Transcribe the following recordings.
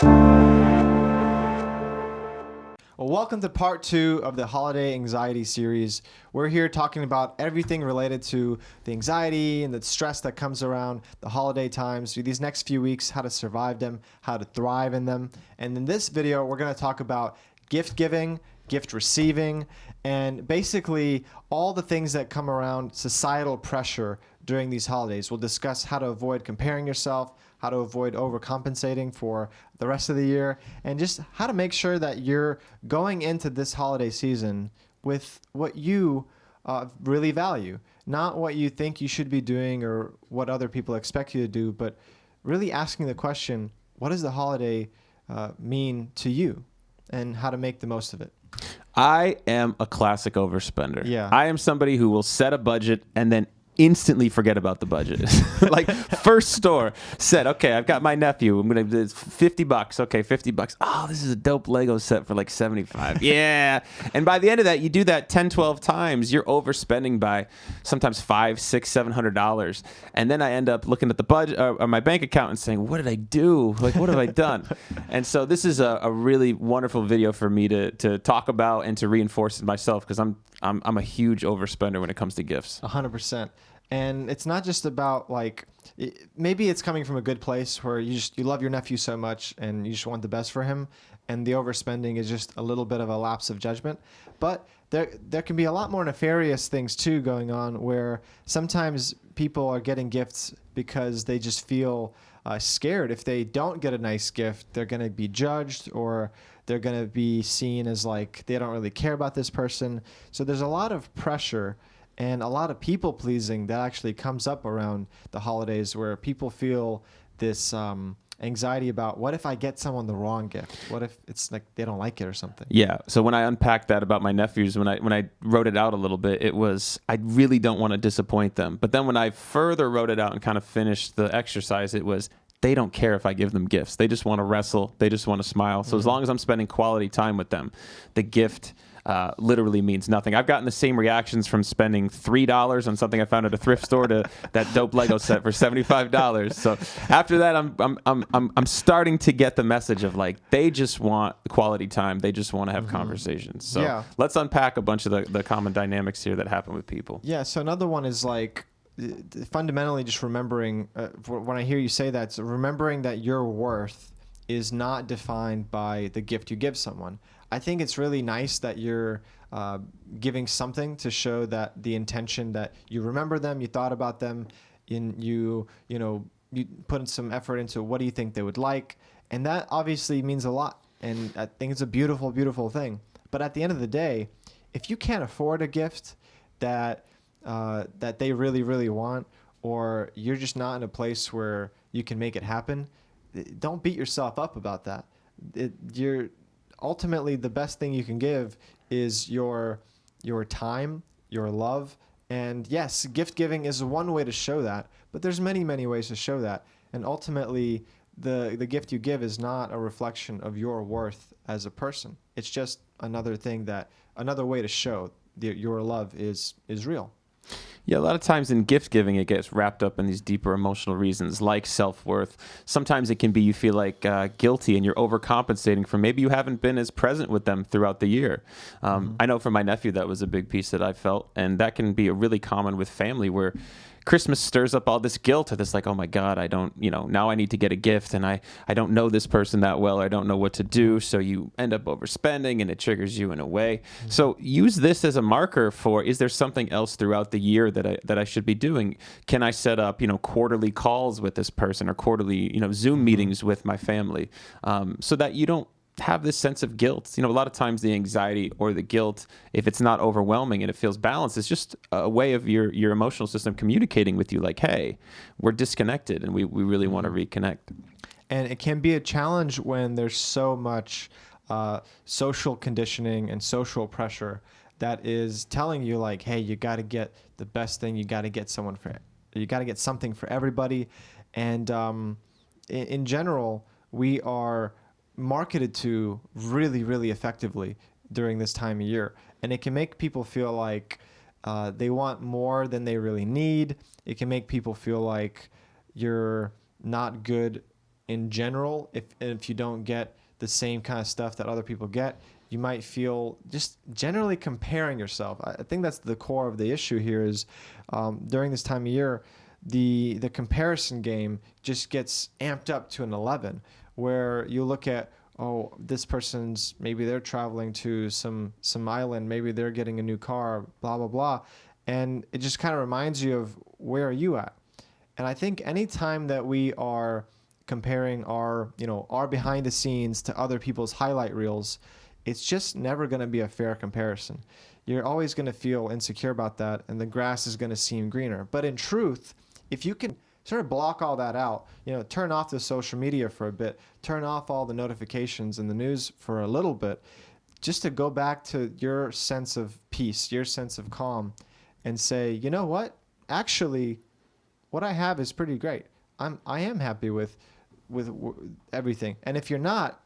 Well, welcome to part 2 of the Holiday Anxiety series. We're here talking about everything related to the anxiety and the stress that comes around the holiday times, these next few weeks, how to survive them, how to thrive in them. And in this video, we're going to talk about gift giving, gift receiving, and basically all the things that come around societal pressure during these holidays. We'll discuss how to avoid comparing yourself, how to avoid overcompensating for the rest of the year, and just how to make sure that you're going into this holiday season with what you really value, not what you think you should be doing or what other people expect you to do, but really asking the question, what does the holiday mean to you, and how to make the most of it. I am a classic overspender. Yeah. I am somebody who will set a budget and then instantly forget about the budget. Like first store said, okay, I've got my nephew. I'm going to, it's $50. Okay, $50. Oh, this is a dope Lego set for like 75. Yeah. And by the end of that, you do that 10, 12 times, you're overspending by sometimes $500, $600, $700. And then I end up looking at the budget or my bank account and saying, what did I do? Like, what have I done? And so this is a really wonderful video for me to talk about and to reinforce it myself, because I'm a huge overspender when it comes to gifts. 100%. And it's not just about like, maybe it's coming from a good place where you love your nephew so much and you just want the best for him, and the overspending is just a little bit of a lapse of judgment. But there can be a lot more nefarious things too going on, where sometimes people are getting gifts because they just feel scared. If they don't get a nice gift, they're going to be judged, or they're going to be seen as like they don't really care about this person. So there's a lot of pressure and a lot of people pleasing that actually comes up around the holidays, where people feel this anxiety about, what if I get someone the wrong gift? What if it's like they don't like it or something? Yeah. So when I unpacked that about my nephews, when I wrote it out a little bit, it was, I really don't want to disappoint them. But then when I further wrote it out and kind of finished the exercise, it was, they don't care if I give them gifts. They just want to wrestle. They just want to smile. So as long as I'm spending quality time with them, the gift literally means nothing. I've gotten the same reactions from spending $3 on something I found at a thrift store to that dope Lego set for $75. So after that, I'm starting to get the message of like, they just want quality time. They just want to have conversations. So Yeah. let's unpack a bunch of the common dynamics here that happen with people. Yeah. So another one is like, fundamentally just remembering, when I hear you say that, so remembering that your worth is not defined by the gift you give someone. I think it's really nice that you're giving something to show that the intention that you remember them, you thought about them, you put in some effort into what do you think they would like, and that obviously means a lot. And I think it's a beautiful, beautiful thing. But at the end of the day, if you can't afford a gift that they really, really want, or you're just not in a place where you can make it happen, don't beat yourself up about that. You're ultimately, the best thing you can give is your time, your love. And yes, gift giving is one way to show that, but there's many, many ways to show that. And ultimately, the gift you give is not a reflection of your worth as a person. It's just another way to show your love is real. Yeah, a lot of times in gift giving, it gets wrapped up in these deeper emotional reasons like self-worth. Sometimes it can be you feel like guilty and you're overcompensating for maybe you haven't been as present with them throughout the year. I know for my nephew, that was a big piece that I felt, and that can be really common with family, where Christmas stirs up all this guilt of this, like, oh my God, I don't, now I need to get a gift, and I don't know this person that well, or I don't know what to do. So you end up overspending and it triggers you in a way. So use this as a marker for, is there something else throughout the year that I should be doing? Can I set up, quarterly calls with this person, or quarterly, Zoom meetings with my family, so that you don't have this sense of guilt. A lot of times the anxiety or the guilt, if it's not overwhelming and it feels balanced, it's just a way of your emotional system communicating with you like, hey, we're disconnected and we really want to reconnect. And it can be a challenge when there's so much social conditioning and social pressure that is telling you like, hey, you got to get the best thing. You got to get something for everybody. And in general, we are marketed to really, really effectively during this time of year. And it can make people feel like they want more than they really need. It can make people feel like you're not good in general, if you don't get the same kind of stuff that other people get, you might feel just generally comparing yourself. I think that's the core of the issue here is during this time of year, the comparison game just gets amped up to an 11, where you look at, oh, this person's, maybe they're traveling to some island, maybe they're getting a new car, blah, blah, blah. And it just kind of reminds you of, where are you at? And I think anytime that we are comparing our behind the scenes to other people's highlight reels, it's just never going to be a fair comparison. You're always going to feel insecure about that, and the grass is going to seem greener. But in truth, if you can sort of block all that out, turn off the social media for a bit, turn off all the notifications and the news for a little bit, just to go back to your sense of peace, your sense of calm, and say, you know what? Actually, what I have is pretty great. I am happy with everything. And if you're not,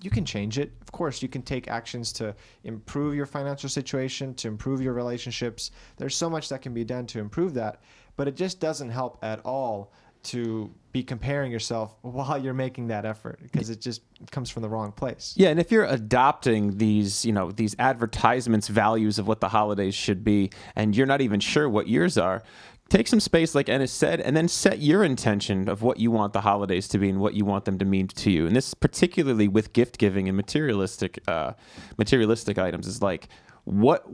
you can change it. Of course, you can take actions to improve your financial situation, to improve your relationships. There's so much that can be done to improve that, but it just doesn't help at all to be comparing yourself while you're making that effort, because it just comes from the wrong place. Yeah, and if you're adopting these advertisements' values of what the holidays should be, and you're not even sure what yours are, take some space, like Ennis said, and then set your intention of what you want the holidays to be and what you want them to mean to you. And this, particularly with gift giving and materialistic items, is like, what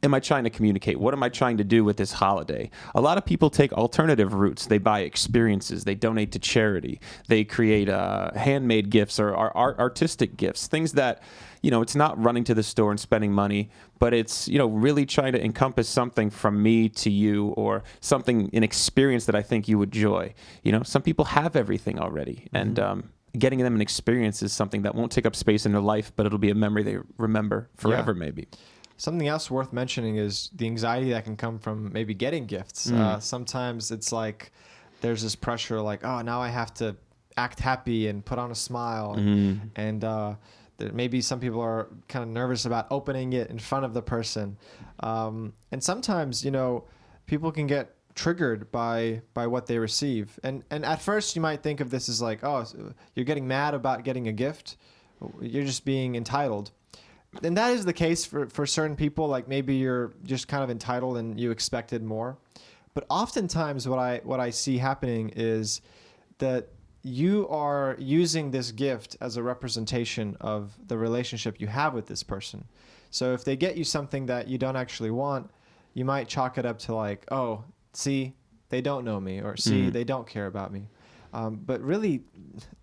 am I trying to communicate? What am I trying to do with this holiday? A lot of people take alternative routes. They buy experiences. They donate to charity. They create handmade gifts or artistic gifts, things that, it's not running to the store and spending money, but it's, really trying to encompass something from me to you, or an experience that I think you would enjoy. Some people have everything already, and getting them an experience is something that won't take up space in their life, but it'll be a memory they remember forever, maybe. Something else worth mentioning is the anxiety that can come from maybe getting gifts. Sometimes it's like there's this pressure, like, oh, now I have to act happy and put on a smile, and maybe some people are kind of nervous about opening it in front of the person. And sometimes, people can get triggered by what they receive. And at first you might think of this as like, oh, you're getting mad about getting a gift. You're just being entitled. And that is the case for certain people. Like maybe you're just kind of entitled and you expected more. But oftentimes what I see happening is that you are using this gift as a representation of the relationship you have with this person. So if they get you something that you don't actually want, you might chalk it up to like, oh, see, they don't know me, or see, they don't care about me. But really,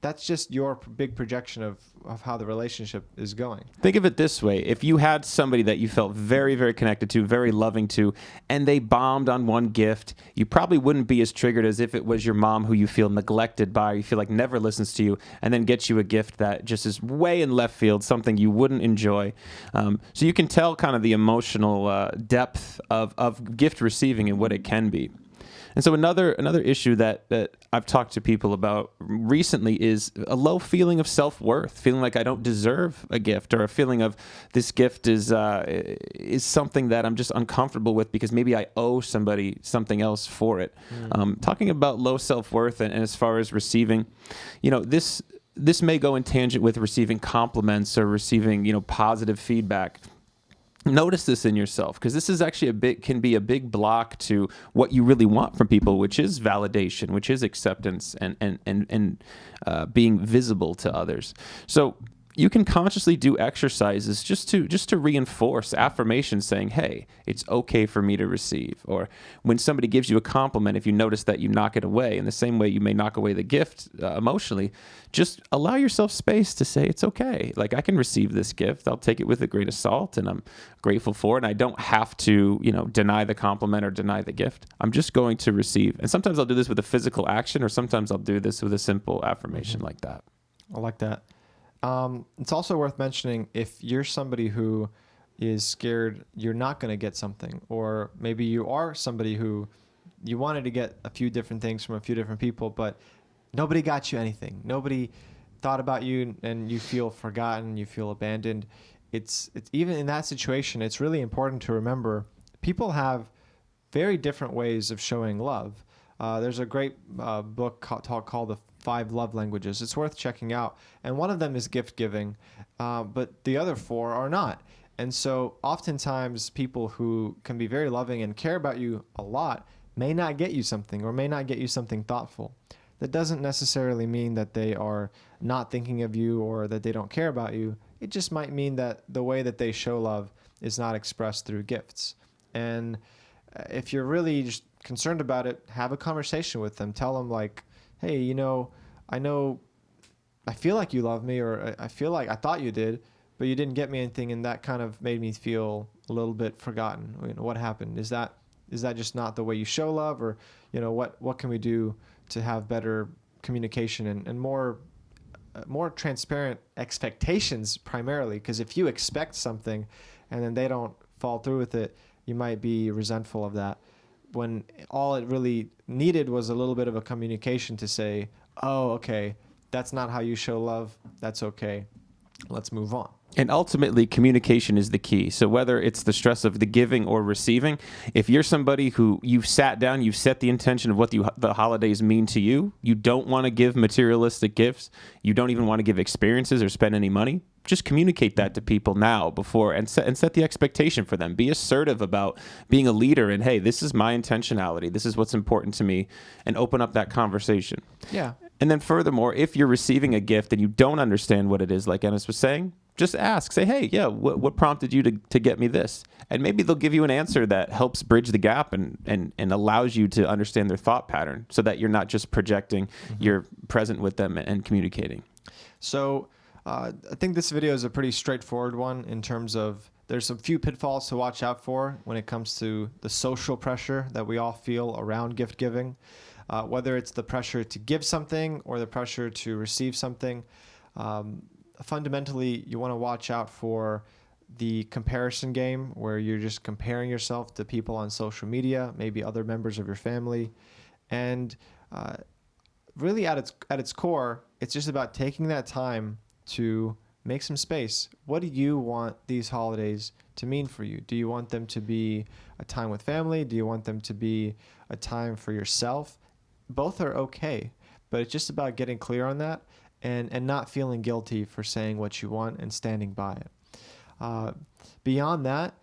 that's just your big projection of how the relationship is going. Think of it this way. If you had somebody that you felt very, very connected to, very loving to, and they bombed on one gift, you probably wouldn't be as triggered as if it was your mom who you feel neglected by, you feel like never listens to you, and then gets you a gift that just is way in left field, something you wouldn't enjoy. So you can tell kind of the emotional depth of gift receiving and what it can be. And so another issue that I've talked to people about recently is a low feeling of self-worth, feeling like I don't deserve a gift, or a feeling of this gift is something that I'm just uncomfortable with because maybe I owe somebody something else for it. Talking about low self-worth and as far as receiving, this may go in tangent with receiving compliments or receiving, positive feedback. Notice this in yourself, because this is actually can be a big block to what you really want from people, which is validation, which is acceptance, and being visible to others. So you can consciously do exercises just to reinforce affirmations, saying, hey, it's okay for me to receive. Or when somebody gives you a compliment, if you notice that you knock it away, in the same way you may knock away the gift emotionally, just allow yourself space to say, it's okay. Like, I can receive this gift. I'll take it with a grain of salt, and I'm grateful for it. And I don't have to, deny the compliment or deny the gift. I'm just going to receive. And sometimes I'll do this with a physical action, or sometimes I'll do this with a simple affirmation like that. I like that. It's also worth mentioning, if you're somebody who is scared you're not going to get something, or maybe you are somebody who you wanted to get a few different things from a few different people, but nobody got you anything. Nobody thought about you, and you feel forgotten, you feel abandoned. It's even in that situation, it's really important to remember people have very different ways of showing love. There's a great book called The 5 Love Languages. It's worth checking out. And one of them is gift giving, but the other 4 are not. And so oftentimes people who can be very loving and care about you a lot may not get you something or may not get you something thoughtful. That doesn't necessarily mean that they are not thinking of you or that they don't care about you. It just might mean that the way that they show love is not expressed through gifts. And if you're really just concerned about it, have a conversation with them. Tell them like, hey, you know, I feel like you love me, or I feel like I thought you did, but you didn't get me anything, and that kind of made me feel a little bit forgotten. You know, what happened? Is that just not the way you show love, or you know, what can we do to have better communication and more transparent expectations primarily? Because if you expect something and then they don't follow through with it, you might be resentful of that, when all it really needed was a little bit of a communication to say, oh, okay, that's not how you show love. That's okay. Let's move on. And ultimately, communication is the key. So whether it's the stress of the giving or receiving, if you're somebody who you've sat down, you've set the intention of what the holidays mean to you, you don't want to give materialistic gifts, you don't even want to give experiences or spend any money, just communicate that to people now before and set the expectation for them. Be assertive about being a leader and, hey, this is my intentionality. This is what's important to me, and open up that conversation. Yeah. And then furthermore, if you're receiving a gift and you don't understand what it is, like Ennis was saying, just ask. Say, hey, yeah, what prompted you to get me this? And maybe they'll give you an answer that helps bridge the gap and allows you to understand their thought pattern, so that you're not just projecting, you're present with them and communicating. So I think this video is a pretty straightforward one in terms of there's a few pitfalls to watch out for when it comes to the social pressure that we all feel around gift giving, whether it's the pressure to give something or the pressure to receive something. Fundamentally, you want to watch out for the comparison game, where you're just comparing yourself to people on social media, maybe other members of your family. And really at its core, it's just about taking that time to make some space. What do you want these holidays to mean for you? Do you want them to be a time with family? Do you want them to be a time for yourself? Both are okay, but it's just about getting clear on that and not feeling guilty for saying what you want and standing by it. Beyond that,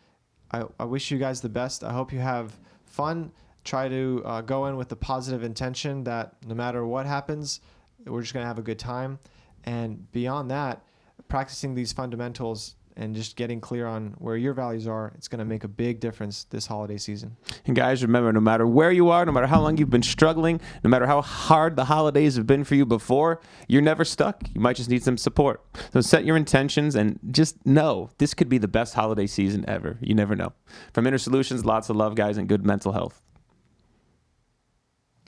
I wish you guys the best. I hope you have fun. Try to go in with the positive intention that no matter what happens, we're just going to have a good time. And beyond that, practicing these fundamentals and just getting clear on where your values are, it's going to make a big difference this holiday season. And guys, remember, no matter where you are, no matter how long you've been struggling, no matter how hard the holidays have been for you before, you're never stuck. You might just need some support. So set your intentions and just know this could be the best holiday season ever. You never know. From Inner Solutions, lots of love, guys, and good mental health.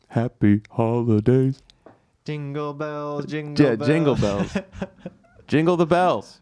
Happy holidays. Jingle bells, jingle bells. Jingle bells. Jingle the bells.